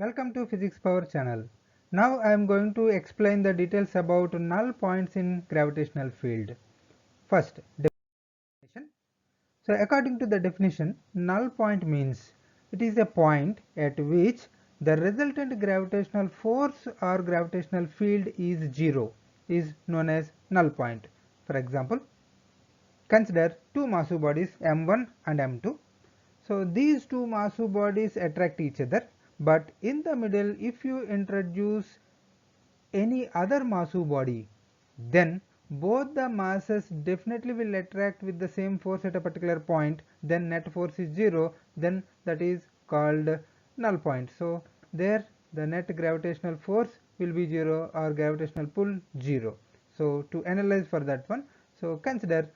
Welcome to Physics Power channel. Now I am going to explain the details about null points in gravitational field. First, definition. So according to the definition, null point means it is a point at which the resultant gravitational force or gravitational field is zero, is known as null point. For example, consider two massive bodies m1 and m2. So these two massive bodies attract each other, but in the middle if you introduce any other massive body, then both the masses definitely will attract with the same force at a particular point, then net force is zero, then that is called null point. So there the net gravitational force will be zero or gravitational pull zero. So to analyze for that one, so consider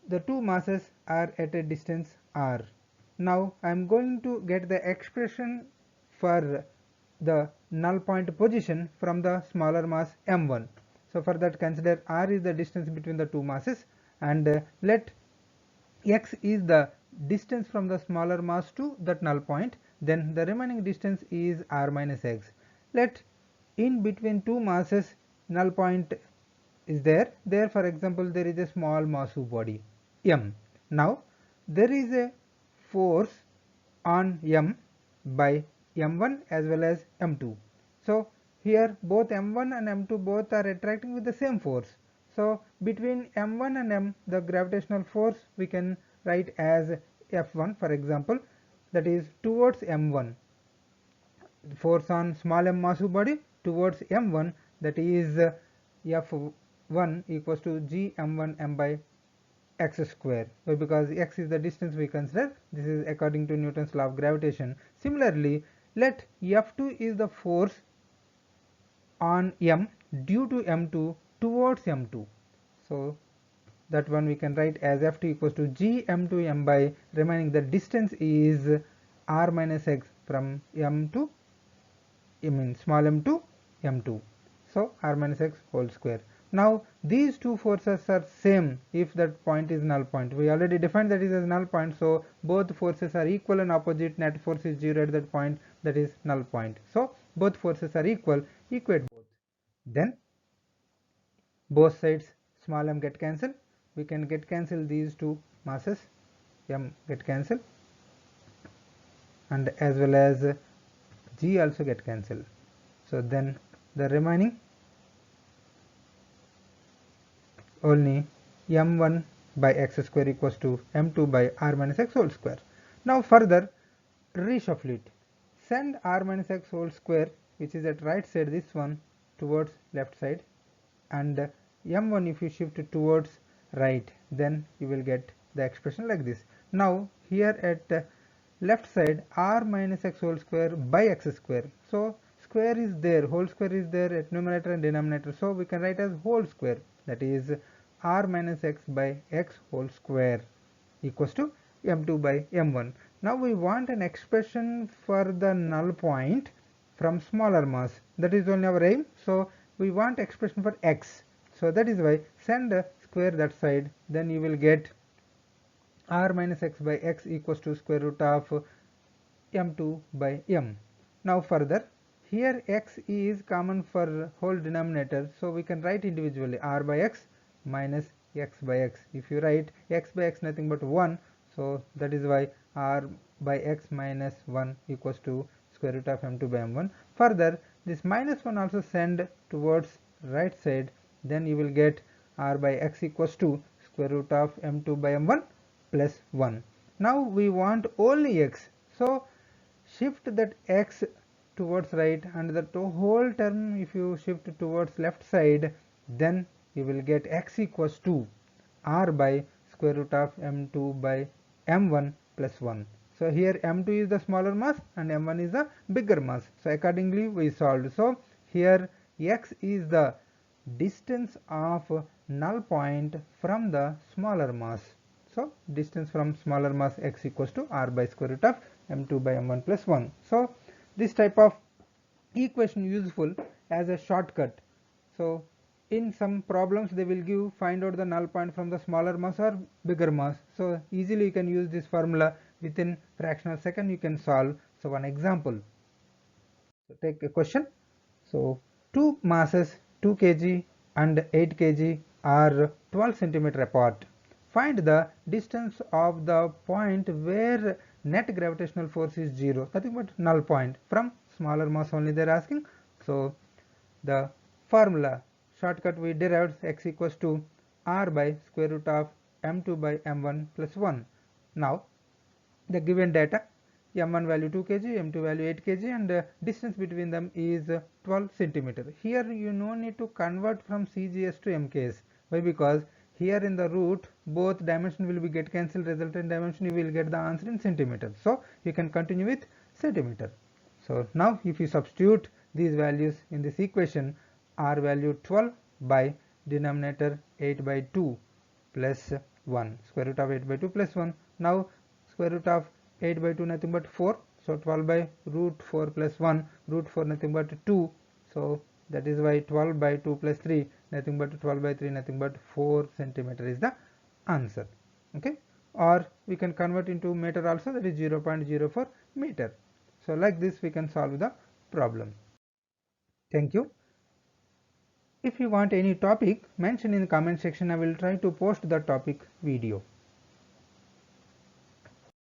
the two masses are at a distance r. Now I am going to get the expression for the null point position from the smaller mass m1. So for that, consider r is the distance between the two masses, and let x is the distance from the smaller mass to that null point, then the remaining distance is r minus x. Let in between two masses null point is there for example there is a small massive body m. Now there is a force on m by m1 as well as m2. So here both m1 and m2 both are attracting with the same force. So between m1 and m, the gravitational force we can write as F1 for example, that is towards m1. Force on small m massive body towards m1, that is F1 equals to g m1 m by x square. Why? Because x is the distance we consider. This is according to Newton's law of gravitation. Similarly, let F2 is the force on m due to m2 towards m2. So that one we can write as F2 equals to g m2 m by remaining the distance is r minus x from m to small m to m2. So r minus x whole square. Now these two forces are same if that point is null point. We already defined that is as null point, so both forces are equal and opposite. Net force is zero at that point, that is null point. So both forces are equal, equate both. Then both sides small m get cancelled. We can get cancel these two masses, m get cancelled, and as well as g also get cancelled. So then the remaining only m1 by x square equals to m2 by r minus x whole square. Now further reshuffle it. Send r minus x whole square, which is at right side, this one towards left side, and m1 if you shift it towards right, then you will get the expression like this. Now here at left side, r minus x whole square by x square. So square is there, whole square is there at numerator and denominator, so we can write as whole square, that is r minus x by x whole square equals to m2 by m1. Now we want an expression for the null point from smaller mass. That is only our aim. So we want expression for x. So that is why send square that side, then you will get r minus x by x equals to square root of m2 by m. Now further, here x is common for whole denominator, so we can write individually r by x minus x by x. If you write x by x nothing but 1, so that is why r by x minus 1 equals to square root of m2 by m1. Further, this minus 1 also send towards right side, then you will get r by x equals to square root of m2 by m1 plus 1. Now we want only x, so shift that x towards right, and the whole term if you shift towards left side, then you will get x equals to r by square root of m2 by m1 plus 1. So here m2 is the smaller mass and m1 is the bigger mass, so accordingly we solved. So here x is the distance of null point from the smaller mass. So distance from smaller mass x equals to r by square root of m2 by m1 plus 1. So this type of equation useful as a shortcut. So in some problems they will give find out the null point from the smaller mass or bigger mass. So easily you can use this formula, within fractional second you can solve. So one example. So take a question. So two masses 2 kg and 8 kg are 12 centimeter apart. Find the distance of the point where net gravitational force is zero, nothing but null point. From smaller mass only they are asking. So the formula shortcut we derived x equals to r by square root of m2 by m1 plus 1. Now the given data, m1 value 2 kg, m2 value 8 kg, and distance between them is 12 centimeter. Here you no need to convert from CGS to MKS. Why? Because here in the root both dimension will be get cancelled, resultant dimension you will get the answer in centimeter. So you can continue with centimeter. So now if you substitute these values in this equation, r value 12 by denominator 8 by 2 plus 1, square root of 8 by 2 plus 1. Now square root of 8 by 2 nothing but 4, so 12 by root 4 plus 1, root 4 nothing but 2, so that is why 12 by 2 plus 3 nothing but 12 by 3 nothing but 4 centimeter is the answer. Okay, or we can convert into meter also, that is 0.04 meter. So like this we can solve the problem. Thank you. If you want any topic, mention in the comment section. I will try to post the topic video.